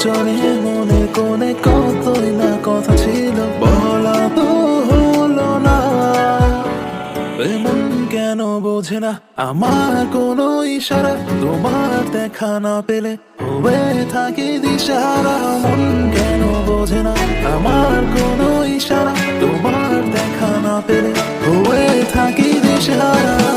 অচরে মনে কোণে কতই না কথা ছিল, বলা তো হলো না। এমন কেন বোঝে না আমার কোনো ইশারা, তোমার দেখা না পেলে হয়ে থাকি দিশারা। মন কেন বোঝে না আমার কোনো ইশারা, তোমার দেখা না পেলে হয়ে থাকি দিশারা।